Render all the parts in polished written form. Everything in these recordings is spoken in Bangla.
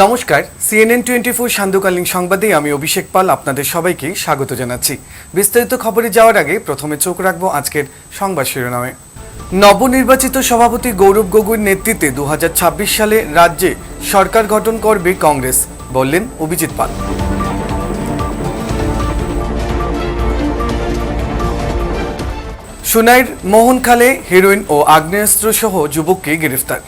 নমস্কার, সিএনএন 24 সান্ধ্যকালীন সংবাদে আমি অভিষেক পাল আপনাদের সবাইকে স্বাগত জানাচ্ছি। বিস্তারিত খবরে যাওয়ার আগে প্রথমে চোখ রাখবো আজকের সংবাদ শিরোনামে। নবনির্বাচিত সভাপতি গৌরব গগৈর নেতৃত্বে 2026 সালে রাজ্যে সরকার গঠন করবে কংগ্রেস, বললেন অভিজিৎ পাল। সুনাইর মোহনখালে হেরোইন ও আগ্নেয়াস্ত্র সহ যুবককে গ্রেফতার।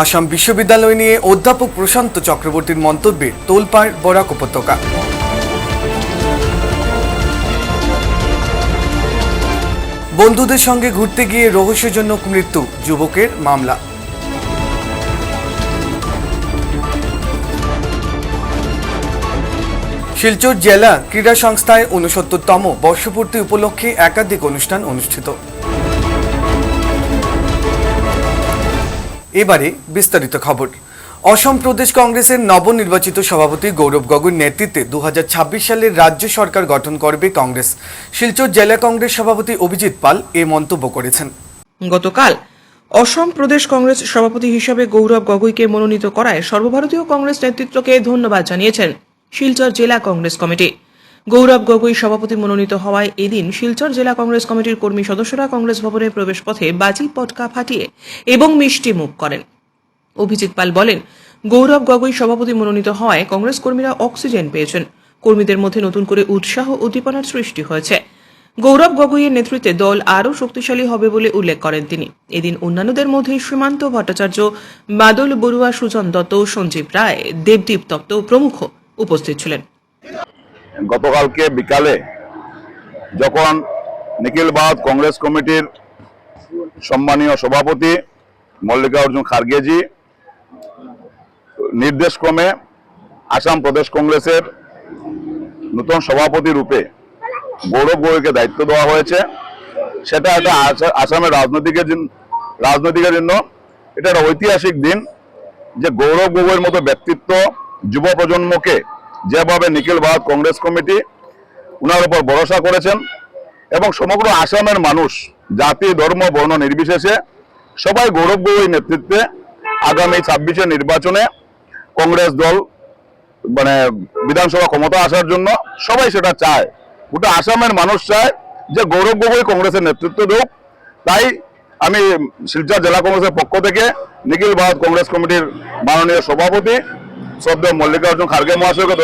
আসাম বিশ্ববিদ্যালয় নিয়ে অধ্যাপক প্রশান্ত চক্রবর্তীর মন্তব্যে তোলপাড় বরাক উপত্যকা। বন্ধুদের সঙ্গে ঘুরতে গিয়ে রহস্যজনক মৃত্যু, যুবকের মামলা। শিলচর জেলা ক্রীড়া সংস্থায় 69তম বর্ষপূর্তি উপলক্ষে একাধিক অনুষ্ঠান অনুষ্ঠিত। এবারে বিস্তারিত খবর। অসম প্রদেশ কংগ্রেসের নবনির্বাচিত সভাপতি গৌরব গগৈর নেতৃত্বে 2026 সালের রাজ্য সরকার গঠন করবে কংগ্রেস। শিলচর জেলা কংগ্রেস সভাপতি অভিজিৎ পাল এ মন্তব্য করেছেন। গতকাল অসম প্রদেশ কংগ্রেস সভাপতি হিসেবে গৌরব গগৈকে মনোনীত করায় সর্বভারতীয় কংগ্রেস নেতৃত্বকে ধন্যবাদ জানিয়েছেন শিলচর জেলা কংগ্রেস কমিটি। গৌরব গগৈ সভাপতি মনোনীত হওয়ায় এদিন শিলচর জেলা কংগ্রেস কমিটির কর্মী সদস্যরা কংগ্রেস ভবনের প্রবেশ পথে বাজি পটকা ফাটিয়ে এবং মিষ্টি মুখ করেন। অভিজিৎ পাল বলেন, গৌরব গগৈ সভাপতি মনোনীত হওয়ায় কংগ্রেস কর্মীরা অক্সিজেন পেয়েছেন। কর্মীদের মধ্যে নতুন করে উৎসাহ উদ্দীপনার সৃষ্টি হয়েছে। গৌরব গগৈয়ের নেতৃত্বে দল আরও শক্তিশালী হবে বলে উল্লেখ করেন তিনি। এদিন অন্যান্যদের মধ্যে সীমান্ত ভট্টাচার্য, বাদল বড়ুয়া, সুজন দত্ত, সঞ্জীব রায়, দেবদীপ দত্ত প্রমুখ উপস্থিত ছিলেন। গতকালকে বিকালে যখন নিখিল ভারত কংগ্রেস কমিটির সম্মানীয় সভাপতি মল্লিকার্জুন খার্গেজি নির্দেশক্রমে আসাম প্রদেশ কংগ্রেসের নতুন সভাপতি রূপে গৌরব গগৈকে দায়িত্ব দেওয়া হয়েছে, সেটা একটা আসামের রাজনৈতিকের জন্য এটা একটা ঐতিহাসিক দিন যে গৌরব গগৈর মতো ব্যক্তিত্ব যুব প্রজন্মকে যেভাবে নিখিল ভারত কংগ্রেস কমিটি উনার উপর ভরসা করেছেন এবং সমগ্র আসামের মানুষ জাতি ধর্ম বর্ণ নির্বিশেষে সবাই গৌরব গগৈর নেতৃত্বে আগামী 26-এর নির্বাচনে কংগ্রেস দল বিধানসভা ক্ষমতা আসার জন্য সবাই সেটা চায়। গোটা আসামের মানুষ চায় যে গৌরব গগৈ কংগ্রেসের নেতৃত্ব দেব। তাই আমি শিলচর জেলা কংগ্রেসের পক্ষ থেকে নিখিল ভারত কংগ্রেস কমিটির মাননীয় সভাপতি শ্রদ্ধেয় মল্লিকার্জুন খার্গে মহাশয়কে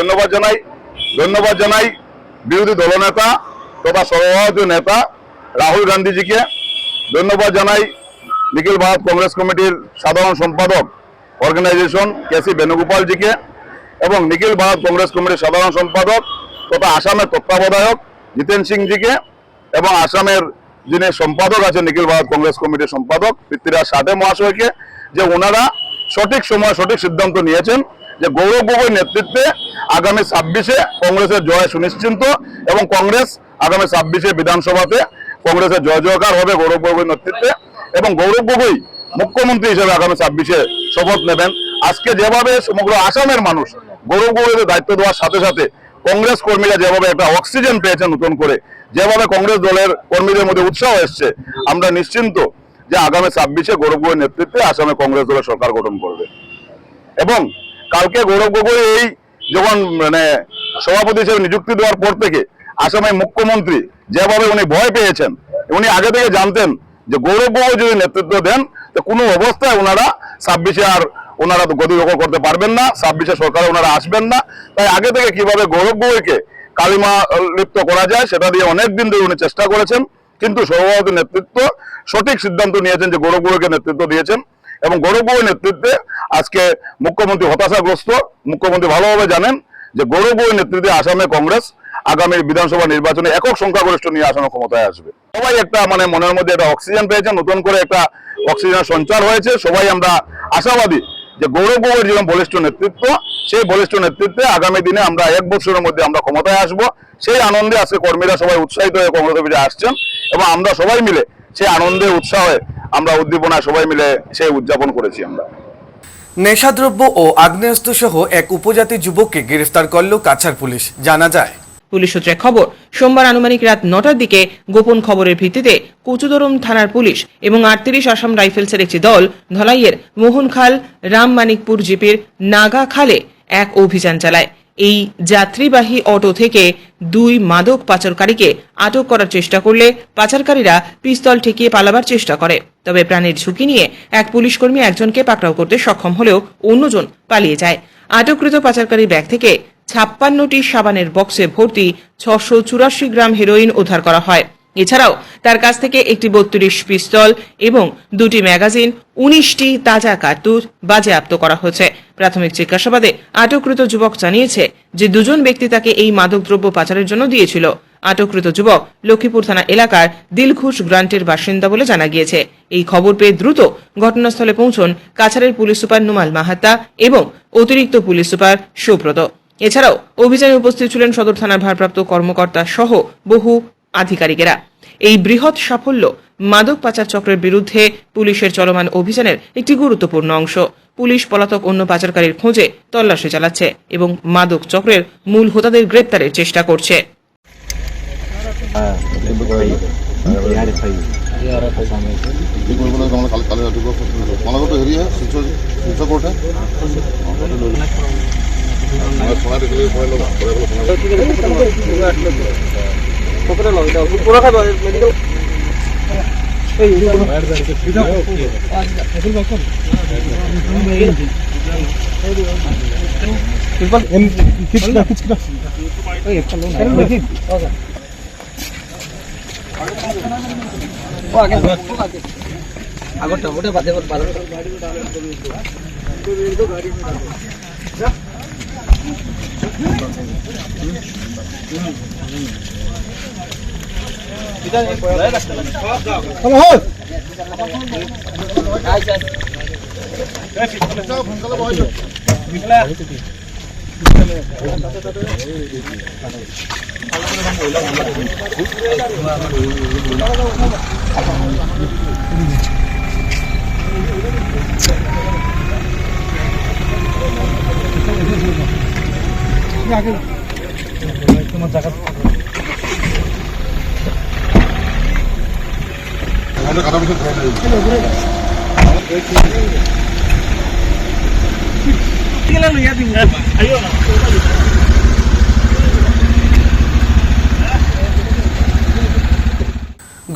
ধন্যবাদ জানাই বিরোধী দলনেতা তথা সর্বভারতীয় নেতা রাহুল গান্ধীজিকে ধন্যবাদ জানাই, নিখিল ভারত কংগ্রেস কমিটির সাধারণ সম্পাদক অর্গানাইজেশন কেসি বেণুগোপালজিকে এবং নিখিল ভারত কংগ্রেস কমিটির সাধারণ সম্পাদক তথা আসামের তত্ত্বাবধায়ক জিতেন সিংজিকে এবং আসামের যিনি সম্পাদক আছেন নিখিল ভারত কংগ্রেস কমিটির সম্পাদক পৃথ্বীরাজ সাঠে মহাশয়কে, যে ওনারা সঠিক সময় সঠিক সিদ্ধান্ত নিয়েছেন যে গৌরব গগৈর নেতৃত্বে আগামী 26-এ কংগ্রেসের জয় সুনিশ্চিত এবং কংগ্রেস আগামী 26-এ বিধানসভাতে কংগ্রেসের জয় জয়কার হবে গৌরব গগৈর নেতৃত্বে এবং গৌরব গগৈ মুখ্যমন্ত্রী হিসেবে আগামী 26-এ শপথ নেবেন। আজকে যেভাবে সমগ্র আসামের মানুষ গৌরব গগৈকে দায়িত্ব দেওয়ার সাথে সাথে কংগ্রেস কর্মীরা যেভাবে একটা অক্সিজেন পেয়েছে নতুন করে, যেভাবে কংগ্রেস দলের কর্মীদের মধ্যে উৎসাহ এসছে, আমরা নিশ্চিন্ত যে আগামী 26-এ গৌরব গগৈর নেতৃত্বে আসামে কংগ্রেস দলের সরকার গঠন করবে। এবং কালকে গৌরব গগৈ এই যখন সভাপতি হিসেবে নিযুক্তি দেওয়ার পর থেকে আসামের মুখ্যমন্ত্রী যেভাবে উনি ভয় পেয়েছেন, উনি আগে থেকে জানতেন যে গৌরব গগৈ যদি নেতৃত্ব দেন তো কোনো অবস্থায় ওনারা 26-এ আর ওনারা গতি দখল করতে পারবেন না, 26-এ সরকারে ওনারা আসবেন না। তাই আগে থেকে কিভাবে গৌরব গগৈকে কালিমা লিপ্ত করা যায় সেটা দিয়ে অনেকদিন ধরে উনি চেষ্টা করেছেন, কিন্তু সর্বভারতীয় নেতৃত্ব সঠিক সিদ্ধান্ত নিয়েছেন যে গৌরব গগৈকে নেতৃত্ব দিয়েছেন এবং গৌরব গগৈর নেতৃত্বে আজকে মুখ্যমন্ত্রী হতাশাগ্রস্ত। মুখ্যমন্ত্রী ভালোভাবে জানেন যে গৌরব গগৈর নেতৃত্বে আসামে কংগ্রেস আগামী বিধানসভা নির্বাচনে একক সংখ্যাগরিষ্ঠ নিয়ে আসামে ক্ষমতায় আসবে। সবাই একটা মনের মধ্যে একটা অক্সিজেন পেয়েছেন, নতুন করে একটা অক্সিজেনের সঞ্চার হয়েছে। সবাই আমরা আশাবাদী যে গৌরব গগৈর যেরকম বলিষ্ঠ নেতৃত্ব, সেই বলিষ্ঠ নেতৃত্বে আগামী দিনে আমরা 1 বছরের মধ্যে আমরা ক্ষমতায় আসব। সেই আনন্দে আজকে কর্মীরা সবাই উৎসাহিত হয়ে কংগ্রেস অফিসে আসছেন এবং আমরা সবাই মিলে সেই আনন্দে উৎসাহে আমরা উদ্দীপনায় সবাই মিলে সেই উদযাপন করেছি। আমরা নেশাদ্রব্য ও আগ্নেয়াস্ত্র সহ এক উপজাতি যুবককে গ্রেফতার করল কাছাড় পুলিশ। জানা যায়, পুলিশ সূত্রে খবর, সোমবার আনুমানিক রাত 9টার দিকে গোপন খবরের ভিত্তিতে কচুদরম থানার পুলিশ এবং 38 আসাম রাইফেলসের একটি দল ধলাইয়ের মোহনখাল রামমানিকপুর জিপির নাগা খালে এক অভিযান চালায়। এই যাত্রীবাহী অটো থেকে 2 মাদক পাচারকারীকে আটক করার চেষ্টা করলে পাচারকারীরা পিস্তল ঠেকিয়ে পালাবার চেষ্টা করে। তবে প্রাণের ঝুঁকি নিয়ে এক পুলিশকর্মী একজনকে পাকড়াও করতে সক্ষম হলেও অন্যজন পালিয়ে যায়। আটককৃত পাচারকারী ব্যাগ থেকে 56টি সাবানের বক্সে ভর্তি 684 গ্রাম হেরোইন উদ্ধার করা হয়। এছাড়াও তার কাছ থেকে একটি 32 পিস্তল এবং 2টি ম্যাগাজিন, 19টি তাজা কার্তুজ বাজেয়াপ্ত করা হয়েছে। প্রাথমিক জিজ্ঞাসাবাদে আটককৃত যুবক জানিয়েছে যে 2জন ব্যক্তি তাকে এই মাদকদ্রব্য পাচারের জন্য দিয়েছিল। আটককৃত যুবক লক্ষ্মীপুর থানা এলাকার দিলখুশ গ্রান্টের বাসিন্দা বলে জানা গিয়েছে। এই খবর পেয়ে দ্রুত ঘটনাস্থলে পৌঁছন কাছাড়ের পুলিশ সুপার নুমাল মাহাতা এবং অতিরিক্ত পুলিশ সুপার সুব্রত। এছাড়াও অভিযানে উপস্থিত ছিলেন সদর থানার ভারপ্রাপ্ত কর্মকর্তা সহ বহু আধিকারিকেরা। এই বৃহৎ সাফল্য মাদক পাচার চক্রের বিরুদ্ধে পুলিশের চলমান অভিযানের একটি গুরুত্বপূর্ণ অংশ। পুলিশ পলাতক অন্য পাচারকারীর খোঁজে তল্লাশি চালাচ্ছে এবং মাদক চক্রের মূল হোতাদের গ্রেপ্তারের চেষ্টা করছে।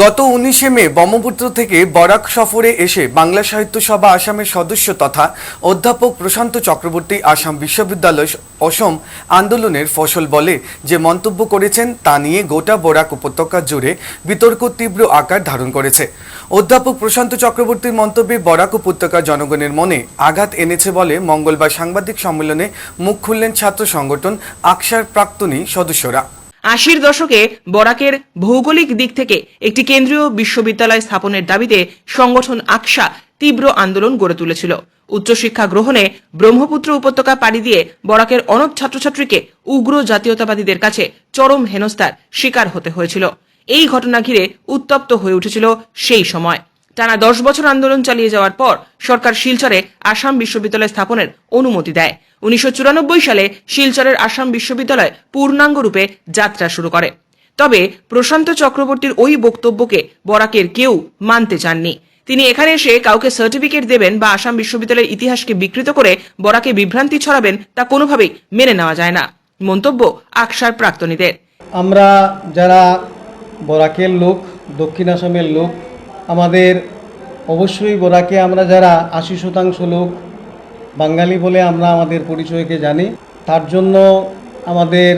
গত 19শে মে ব্রহ্মপুত্র থেকে বরাক সফরে এসে বাংলা সাহিত্য সভা আসামের সদস্য তথা অধ্যাপক প্রশান্ত চক্রবর্তী আসাম বিশ্ববিদ্যালয় অসম আন্দোলনের ফসল বলে যে মন্তব্য করেছেন তা নিয়ে গোটা বরাক উপত্যকা জুড়ে বিতর্ক তীব্র আকার ধারণ করেছে। অধ্যাপক প্রশান্ত চক্রবর্তীর মন্তব্যে বরাক উপত্যকার জনগণের মনে আঘাত এনেছে বলে মঙ্গলবার সাংবাদিক সম্মেলনে মুখ খুললেন ছাত্র সংগঠন আকসার প্রাক্তনী সদস্যরা। 80-র দশকে বরাকের ভৌগোলিক দিক থেকে একটি কেন্দ্রীয় বিশ্ববিদ্যালয় স্থাপনের দাবিতে সংগঠন আকসা তীব্র আন্দোলন গড়ে তুলেছিল। উচ্চশিক্ষা গ্রহণে ব্রহ্মপুত্র উপত্যকা পাড়ি দিয়ে বরাকের অনেক ছাত্রছাত্রীকে উগ্র জাতীয়তাবাদীদের কাছে চরম হেনস্থার শিকার হতে হয়েছিল। এই ঘটনা ঘিরে উত্তপ্ত হয়ে উঠেছিল সেই সময়। টানা 10 বছর আন্দোলন চালিয়ে যাওয়ার পর সরকার শিলচরে আসাম বিশ্ববিদ্যালয় স্থাপনের অনুমতি দেয়। 1994 সালে শিলচরের আসাম বিশ্ববিদ্যালয় পূর্ণাঙ্গ রূপে যাত্রা শুরু করে। তবে প্রশান্ত চক্রবর্তীর ওই বক্তব্যকে বরাকের কেউ মানতে চাননি। তিনি এখানে এসে কাউকে সার্টিফিকেট দেবেন বা আসাম বিশ্ববিদ্যালয়ের ইতিহাসকে বিকৃত করে বরাকে বিভ্রান্তি ছড়াবেন তা কোনোভাবেই মেনে নেওয়া যায় না। মন্তব্য আকসার প্রাক্তনীদের। আমরা যারা বরাকের লোক, দক্ষিণ আসামের লোক, আমাদের অবশ্যই বরাকে আমরা যারা 80% লোক বাঙালি বলে আমরা আমাদের পরিচয়কে জানি। তার জন্য আমাদের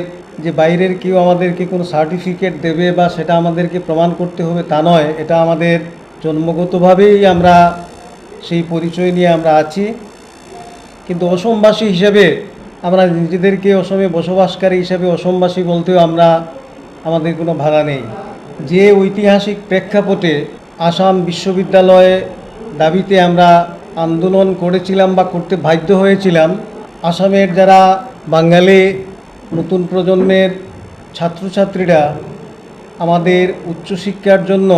যে বাইরের কেউ আমাদেরকে কোনো সার্টিফিকেট দেবে বা সেটা আমাদেরকে প্রমাণ করতে হবে তা নয়। এটা আমাদের জন্মগতভাবেই আমরা সেই পরিচয় নিয়ে আমরা আছি। কিন্তু অসমবাসী হিসেবে আমরা নিজেদেরকে অসমে বসবাসকারী হিসেবে অসমবাসী বলতেও আমাদের কোনো ভাড়া নেই। যে ঐতিহাসিক প্রেক্ষাপটে আসাম বিশ্ববিদ্যালয়ে দাবিতে আমরা আন্দোলন করেছিলাম বা করতে বাধ্য হয়েছিলাম, আসামের যারা বাঙালি নতুন প্রজন্মের ছাত্রছাত্রীরা আমাদের উচ্চশিক্ষার জন্য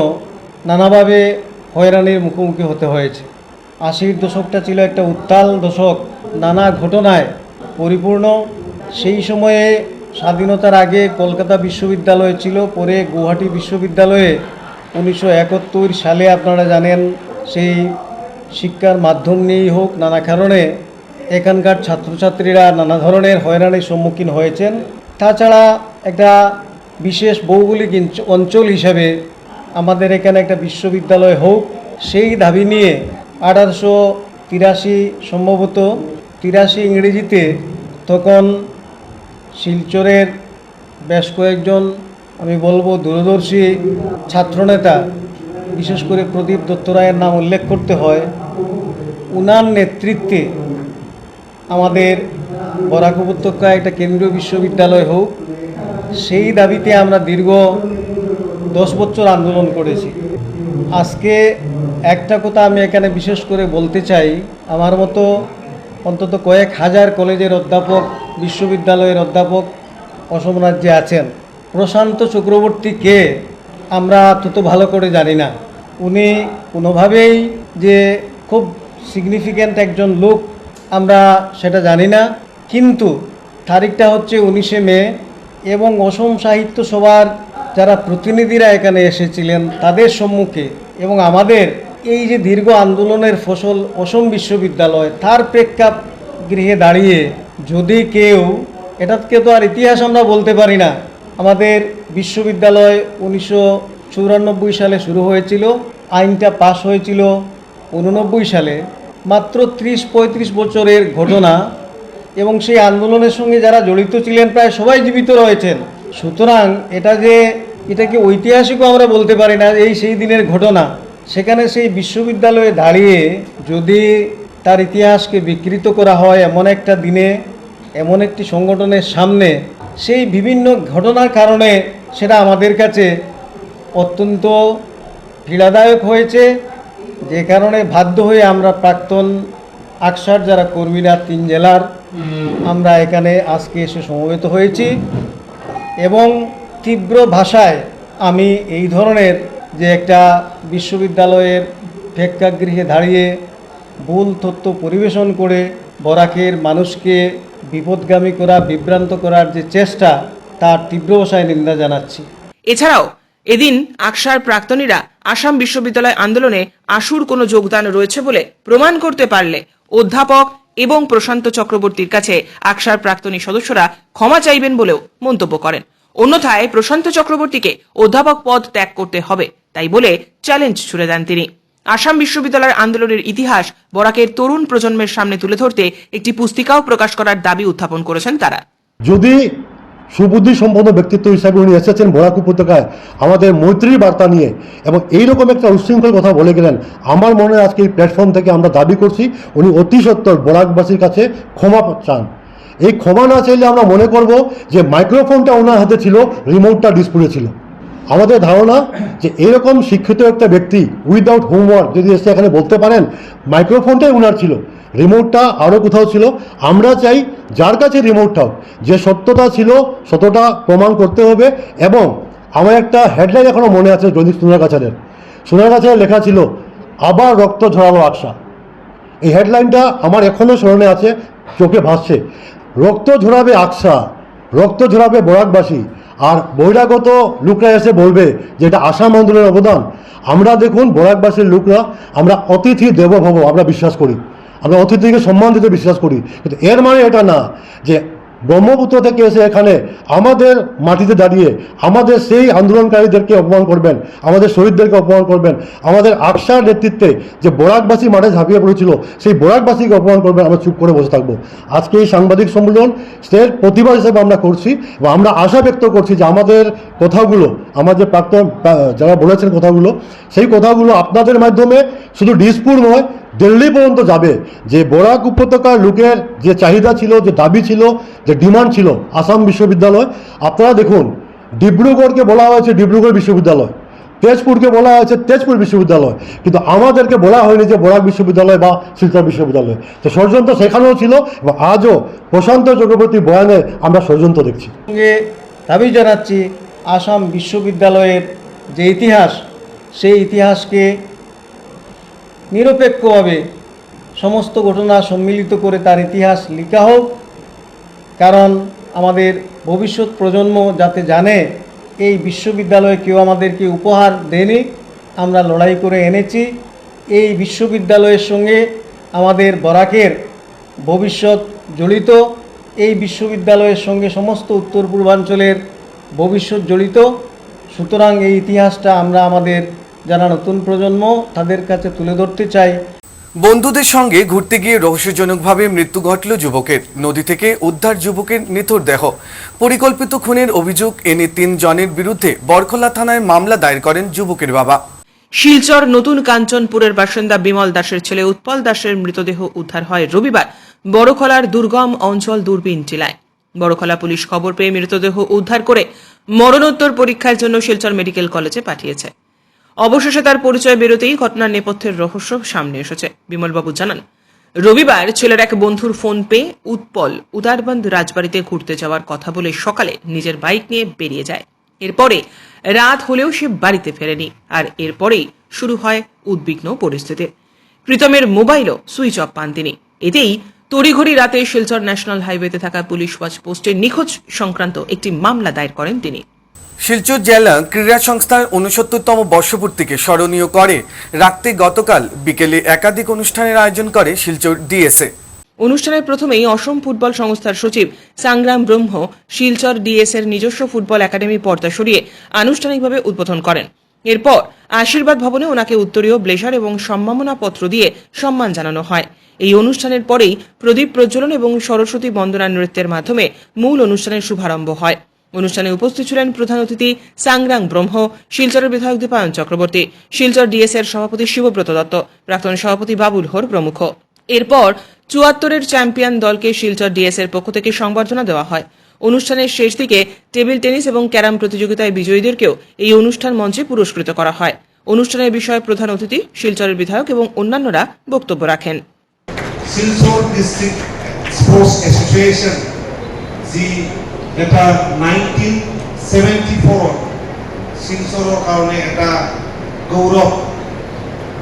নানাভাবে হয়রানির মুখোমুখি হতে হয়েছে। 80-র দশকটা ছিল একটা উত্তাল দশক, নানা ঘটনায় পরিপূর্ণ। সেই সময়ে স্বাধীনতার আগে কলকাতা বিশ্ববিদ্যালয় ছিল, পরে গুয়াহাটি বিশ্ববিদ্যালয়ে 1971 সালে আপনারা জানেন সেই শিক্ষার মাধ্যম নিয়েই হোক নানা কারণে এখানকার ছাত্রছাত্রীরা নানা ধরনের হয়রানির সম্মুখীন হয়েছেন। তাছাড়া একটা বিশেষ ভৌগোলিক অঞ্চল হিসাবে আমাদের এখানে একটা বিশ্ববিদ্যালয় হোক, সেই দাবি নিয়ে 1883 সম্ভবত 83 ইংরেজিতে তখন শিলচরের বেশ কয়েকজন আমি বলবো দূরদর্শী ছাত্রনেতা, বিশেষ করে প্রদীপ দত্ত রায়ের নাম উল্লেখ করতে হয়, উনার নেতৃত্বে আমাদের বরাক উপত্যকায় একটা কেন্দ্রীয় বিশ্ববিদ্যালয় হোক, সেই দাবিতে আমরা দীর্ঘ 10 বছর আন্দোলন করেছি। আজকে একটা কথা আমি এখানে বিশেষ করে বলতে চাই, আমার মতো অন্তত কয়েক হাজার কলেজের অধ্যাপক, বিশ্ববিদ্যালয়ের অধ্যাপক অসম রাজ্যে আছেন। প্রশান্ত চক্রবর্তীকে আমরা তত ভালো করে জানি না, উনি কোনোভাবেই যে খুব সিগনিফিক্যান্ট একজন লোক আমরা সেটা জানি না, কিন্তু তারিখটা হচ্ছে 19শে মে এবং অসম সাহিত্য সভার যারা প্রতিনিধিরা এখানে এসেছিলেন তাদের সম্মুখে এবং আমাদের এই যে দীর্ঘ আন্দোলনের ফসল অসম বিশ্ববিদ্যালয়, তার প্রেক্ষাগৃহে দাঁড়িয়ে যদি কেউ, এটাকে তো আর ইতিহাস আমরা বলতে পারি না, আমাদের বিশ্ববিদ্যালয় 1994 সালে শুরু হয়েছিল, আইনটা পাশ হয়েছিল 89 সালে, মাত্র 30-35 বছরের ঘটনা এবং সেই আন্দোলনের সঙ্গে যারা জড়িত ছিলেন প্রায় সবাই জীবিত রয়েছেন। সুতরাং এটাকে ঐতিহাসিকও আমরা বলতে পারি না, এই সেই দিনের ঘটনা। সেখানে সেই বিশ্ববিদ্যালয়ে দাঁড়িয়ে যদি তার ইতিহাসকে বিকৃত করা হয় এমন একটা দিনে, এমন একটি সংগঠনের সামনে, সেই বিভিন্ন ঘটনার কারণে সেটা আমাদের কাছে অত্যন্ত পীড়াদায়ক হয়েছে, যে কারণে বাধ্য হয়ে আমরা প্রাক্তন আকসার যারা কর্মীরা 3 জেলার আমরা এখানে আজকে এসে সমবেত হয়েছি এবং তীব্র ভাষায় আমি এই ধরনের যে একটা বিশ্ববিদ্যালয়ের প্রেক্ষাগৃহে দাঁড়িয়ে ভুল তথ্য পরিবেশন করে বরাকের মানুষকে বিপদগামী করা, বিভ্রান্ত করার যে চেষ্টা, তার তীব্র ভাষায় নিন্দা জানাচ্ছি। এছাড়াও এদিন আকসার প্রাক্তনীরা আসাম বিশ্ববিদ্যালয় আন্দোলনে আশুর কোনো যোগদান রয়েছে বলে প্রমাণ করতে পারলে অধ্যাপক এবং প্রশান্ত চক্রবর্তীর কাছে আকসার প্রাক্তনী সদস্যরা ক্ষমা চাইবেন বলেও মন্তব্য করেন। অন্যথায় প্রশান্ত চক্রবর্তীকে অধ্যাপক পদ ত্যাগ করতে হবে তাই বলে চ্যালেঞ্জ ছুড়ে দেন তিনি। আসাম বিশ্ববিদ্যালয়ের আন্দোলনের ইতিহাস বরাকের তরুণ প্রজন্মের সামনে তুলে ধরতে একটি পুস্তিকাও প্রকাশ করার দাবি উত্থাপন করেছেন তারা। যদি সুবুদ্ধি সম্পন্ন ব্যক্তিত্ব হিসাবে উনি এসেছেন বরাক উপত্যকায় আমাদের মৈত্রীর বার্তা নিয়ে এবং এইরকম একটা উচ্ছৃঙ্খল কথা বলে গেলেন, আমার মনে আজকে এই প্ল্যাটফর্ম থেকে আমরা দাবি করছি উনি অতি সত্বর বরাকবাসীর কাছে ক্ষমা চান। এই ক্ষমা না চাইলে আমরা মনে করব যে মাইক্রোফোনটা ওনার হাতে ছিল, রিমোটটা ডিসপ্লে ছিল। আমাদের ধারণা যে এরকম শিক্ষিত একটা ব্যক্তি উইদাউট হোমওয়ার্ক যদি এসে এখানে বলতে পারেন, মাইক্রোফোনটাই ওনার ছিল, রিমোটটা আরও কোথাও ছিল। আমরা চাই যার কাছে রিমোটটাও, যে সত্যতা ছিল সততা প্রমাণ করতে হবে। এবং আমার একটা হেডলাইন এখনও মনে আছে দৈনিক সোনারগাছায় লেখা ছিল আবার রক্ত ঝরাবো আকসা। এই হেডলাইনটা আমার এখনও স্মরণে আছে, চোখে ভাসছে। রক্ত ঝরাবে আকসা, রক্ত ঝরাবে বরাকবাসী, আর বহিরাগত লোকরা এসে বলবে যে এটা আসাম আন্দোলনের অবদান। আমরা দেখুন বরাকবাসীর লোকরা আমরা অতিথি দেবো ভব আমরা বিশ্বাস করি, আমরা অতিথিকে সম্মান দিতে বিশ্বাস করি, কিন্তু এর মানে এটা না যে ব্রহ্মপুত্র থেকে এসে এখানে আমাদের মাটিতে দাঁড়িয়ে আমাদের সেই আন্দোলনকারীদেরকে অপমান করবেন, আমাদের শহীদদেরকে অপমান করবেন, আমাদের আকসার নেতৃত্বে যে বরাকবাসী মাঠে ঝাঁপিয়ে পড়েছিল সেই বরাকবাসীকে অপমান করবেন। আমরা চুপ করে বসে থাকবো? আজকে এই সাংবাদিক সম্মেলন এর প্রতিবাদ হিসেবে আমরা করছি এবং আমরা আশা ব্যক্ত করছি যে আমাদের কথাগুলো, আমাদের প্রাক্তন যারা বলেছেন কথাগুলো, সেই কথাগুলো আপনাদের মাধ্যমে শুধু ডিসপুর নয় দিল্লি পর্যন্ত যাবে। যে বরাক উপত্যকার লোকের যে চাহিদা ছিল, যে দাবি ছিল, যে ডিমান্ড ছিল আসাম বিশ্ববিদ্যালয়। আপনারা দেখুন ডিব্রুগড়কে বলা হয়েছে ডিব্রুগড় বিশ্ববিদ্যালয়, তেজপুরকে বলা হয়েছে তেজপুর বিশ্ববিদ্যালয়, কিন্তু আমাদেরকে বলা হয়নি যে বরাক বিশ্ববিদ্যালয় বা শিলচর বিশ্ববিদ্যালয়। তো ষড়যন্ত্র সেখানেও ছিল এবং আজও প্রশান্ত চক্রবর্তীর বয়ানে আমরা ষড়যন্ত্র দেখছি। সঙ্গে দাবি জানাচ্ছি আসাম বিশ্ববিদ্যালয়ের যে ইতিহাস, সেই ইতিহাসকে নিরপেক্ষভাবে সমস্ত ঘটনা সম্মিলিত করে তার ইতিহাস লেখা হোক। কারণ আমাদের ভবিষ্যৎ প্রজন্ম যাতে জানে এই বিশ্ববিদ্যালয়ে কেউ আমাদেরকে উপহার দেয়নি, আমরা লড়াই করে এনেছি। এই বিশ্ববিদ্যালয়ের সঙ্গে আমাদের বরাকের ভবিষ্যৎ জড়িত, এই বিশ্ববিদ্যালয়ের সঙ্গে সমস্ত উত্তর পূর্বাঞ্চলের ভবিষ্যৎ জড়িত। সুতরাং এই ইতিহাসটা আমরা আমাদের যারা নতুন প্রজন্ম তাদের কাছে তুলে ধরতে চাই। বন্ধুদের সঙ্গে ঘুরতে গিয়ে রহস্যজনকভাবে মৃত্যু ঘটল যুবকের। নদী থেকে উদ্ধার যুবকের নিথর দেহ। পরিকল্পিত খুনের অভিযোগ এনে 3 জনের বিরুদ্ধে বরখলা থানায় মামলা দায়ের করেন যুবকের বাবা। শিলচর নতুন কাঞ্চনপুরের বাসিন্দা বিমল দাসের ছেলে উৎপল দাসের মৃতদেহ উদ্ধার হয় রবিবার বড়খলার দুর্গম অঞ্চল দূরবীন টিলায়। বড়খলা পুলিশ খবর পেয়ে মৃতদেহ উদ্ধার করে মরণোত্তর পরীক্ষার জন্য শিলচর মেডিকেল কলেজে পাঠিয়েছে। অবশেষে তার পরিচয় বেরোতেই ঘটনার নেপথ্যের রহস্য সামনে এসেছে। বিমলবাবু জানান, রবিবার ছেলের এক বন্ধুর ফোন পেয়ে উৎপল উদারবন্দ রাজবাড়িতে ঘুরতে যাওয়ার কথা বলে সকালে নিজের বাইক নিয়ে বেরিয়ে যায়। এরপরে রাত হলেও সে বাড়িতে ফেরেনি, আর এরপরেই শুরু হয় উদ্বিগ্ন পরিস্থিতি। প্রীতমের মোবাইলও সুইচ অফ পান তিনি। এতেই তড়িঘড়ি রাতে শিলচর ন্যাশনাল হাইওয়েতে থাকা পুলিশ ওয়াচ পোস্টে নিখোঁজ সংক্রান্ত একটি মামলা দায়ের করেন তিনি। শিলচর জেলা ক্রীড়া সংস্থার 69তম বর্ষপূর্তিকে স্মরণীয় করে রাখতে গতকাল বিকেলে একাধিক অনুষ্ঠানের আয়োজন করে শিলচর ডিএসএ। অনুষ্ঠানের প্রথমেই অসম ফুটবল সংস্থার সচিব সংগ্রাম ব্রহ্ম শিলচর ডিএস এর নিজস্ব ফুটবল একাডেমি পর্দা সরিয়ে আনুষ্ঠানিকভাবে উদ্বোধন করেন। এরপর আশীর্বাদ ভবনে ওনাকে উত্তরীয় ব্লেজার এবং সম্মাননা পত্র দিয়ে সম্মান জানানো হয়। এই অনুষ্ঠানের পরেই প্রদীপ প্রজ্বলন এবং সরস্বতী বন্দনা নৃত্যের মাধ্যমে মূল অনুষ্ঠানের শুভারম্ভ হয়। অনুষ্ঠানে উপস্থিত ছিলেন প্রধান অতিথি সংগ্রাম ব্রহ্ম, শিলচরের বিধায়ক দীপায়ন চক্রবর্তী, শিলচর ডিএস এর সভাপতি শিবব্রত দত্ত, প্রাক্তন সভাপতি বাবুল হোর প্রমুখ। এরপর 74-এর চ্যাম্পিয়ন দলকে শিলচর ডিএস এর পক্ষ থেকে সংবর্ধনা দেওয়া হয়। অনুষ্ঠানের শেষ দিকে টেবিল টেনিস এবং ক্যারাম প্রতিযোগিতায় বিজয়ীদেরকেও এই অনুষ্ঠান মঞ্চে পুরস্কৃত করা হয়। অনুষ্ঠানের বিষয়ে প্রধান অতিথি, শিলচরের বিধায়ক এবং অন্যান্যরা বক্তব্য রাখেন। শিলচর ডিস্ট্রিক্ট স্পোর্টস অ্যাসোসিয়েশন এটা 1974 শিলচৰৰ কাৰণে এটা গৌৰৱ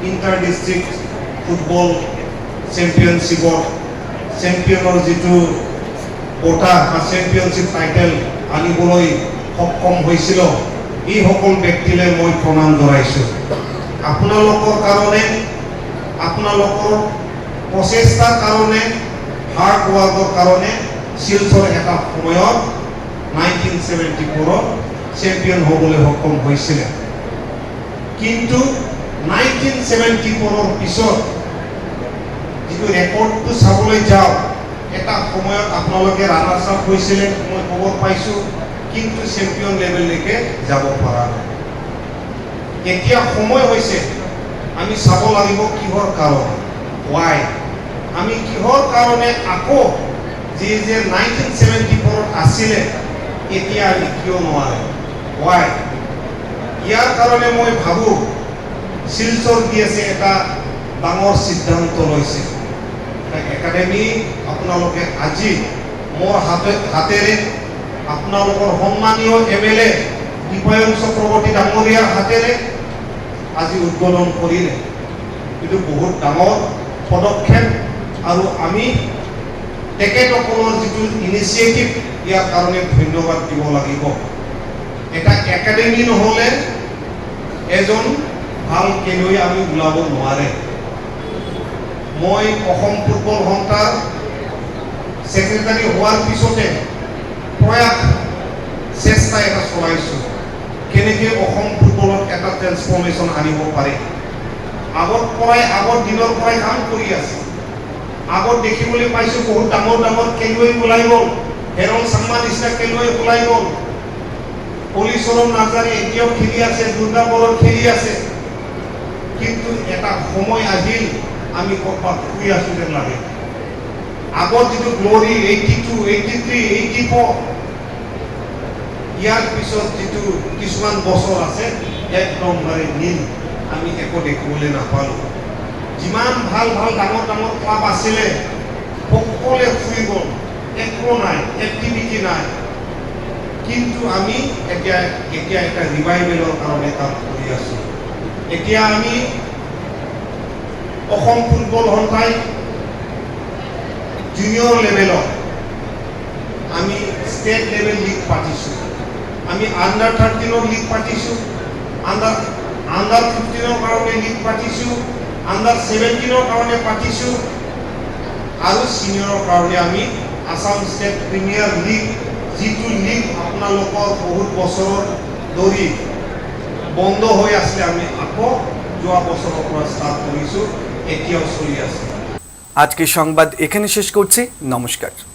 ইণ্টাৰ ডিষ্ট্ৰিক্ট ফুটবল চেম্পিয়নশ্বিপৰ চেম্পিয়নৰ যিটো বঁটা বা চেম্পিয়নশ্বিপ টাইটেল আনিবলৈ সক্ষম হৈছিল, এই সকল ব্যক্তিলৈ মই প্ৰণাম জনাইছোঁ। আপোনালোকৰ কাৰণে, আপোনালোকৰ প্ৰচেষ্টাৰ কাৰণে, হাৰ্ড ৱাৰ্কৰ কাৰণে শিলচৰ এটা সময়ত 1974 চেম্পিয়ন হ'বলৈ সক্ষম হৈছিলে। কিন্তু 1974 পিছত যিটো ৰেকৰ্ডটো চাবলৈ যাওঁ, এটা সময়ত আপোনালোকে ৰানাৰ্ছ আপ হৈছিলে, মই খবৰ পাইছোঁ, কিন্তু চেম্পিয়ন লেভেললৈকে যাব পৰা নাই। এতিয়া সময় হৈছে আমি চাব লাগিব কিহৰ কাৰণে, ৱাই, আমি কিহৰ কাৰণে আকৌ যে 1974 আছিলে এতিয়া আমি কিয় নোৱাৰে, ৱাই। ইয়াৰ কাৰণে মই ভাবোঁ শিলচৰ ডিএছে এটা ডাঙৰ সিদ্ধান্ত লৈছে। একাডেমি আপোনালোকে আজি মোৰ হাতেৰে আপোনালোকৰ সন্মানীয় MLA দীপায়ন চক্ৰৱৰ্তী ডাঙৰীয়াৰ হাতেৰে আজি উদ্বোধন কৰিলে। এইটো বহুত ডাঙৰ পদক্ষেপ আৰু আমি তেখেতসকলৰ যিটো ইনিচিয়েটিভ, ইয়াৰ কাৰণে ধন্যবাদ দিব লাগিব। এটা একাডেমি নহ'লে এজন ভাল খেলুৱৈ আমি ওলাব নোৱাৰে। মই অসম ফুটবল সংস্থাৰ ছেক্ৰেটাৰী হোৱাৰ পিছতে প্ৰয়াস চেষ্টা এটা চলাইছোঁ, কেনেকৈ অসম ফুটবলত এটা ট্ৰেন্সফৰ্মেশ্যন আনিব পাৰে। আগৰ দিনৰ পৰাই কাম কৰি আছে। আগত দেখিবলৈ পাইছোঁ বহুত ডাঙৰ ডাঙৰ খেলুৱৈ ওলাই গ'ল, হেৰল চাংমা নিচিনা খেলুৱৈ ওলাই গ'ল, পলিচৰম নাৰ্জাৰী এতিয়াও খেলি আছে, দুৰ্গাপুৰত খেলি আছে। কিন্তু এটা সময় আহিল আমি ক'ৰবাত শুই আছোঁ যেন লাগে। আগত যিটো গ্ল'ৰী 82, 83, 84, ইয়াৰ পিছত যিটো কিছুমান বছৰ আছে একদমবাৰে নীল, আমি একো দেখিবলৈ নাপালোঁ। যিমান ভাল ভাল ডাঙৰ ডাঙৰ ক্লাব আছিলে সকলোৱে শুই গ'ল, একো নাই, এক্টিভিটি নাই। কিন্তু আমি এতিয়া এটা ৰিভাইভেলৰ কাৰণে কাম কৰি আছোঁ। এতিয়া আমি অসম ফুটবল সংস্থাই জুনিয়ৰ লেভেলত আমি ষ্টেট লেভেল লীগ পাতিছোঁ, আমি আণ্ডাৰ 13ৰ লীগ পাতিছোঁ, আণ্ডাৰ 15ৰ কাৰণে লীগ পাতিছোঁ, আণ্ডাৰ 17ৰ কাৰণে পাতিছোঁ, আৰু ছিনিয়ৰৰ কাৰণে আমি আসাম ষ্টেট প্ৰিমিয়াৰ লীগ, যিটো লীগ আপোনালোকৰ বহুত বছৰৰ ধৰি বন্ধ হৈ আছিলে, আমি আকৌ যোৱা বছৰৰ পৰা ষ্টাৰ্ট কৰিছোঁ, এতিয়াও চলি আছে। আজকের সংবাদ এখানে শেষ করছি। নমস্কার।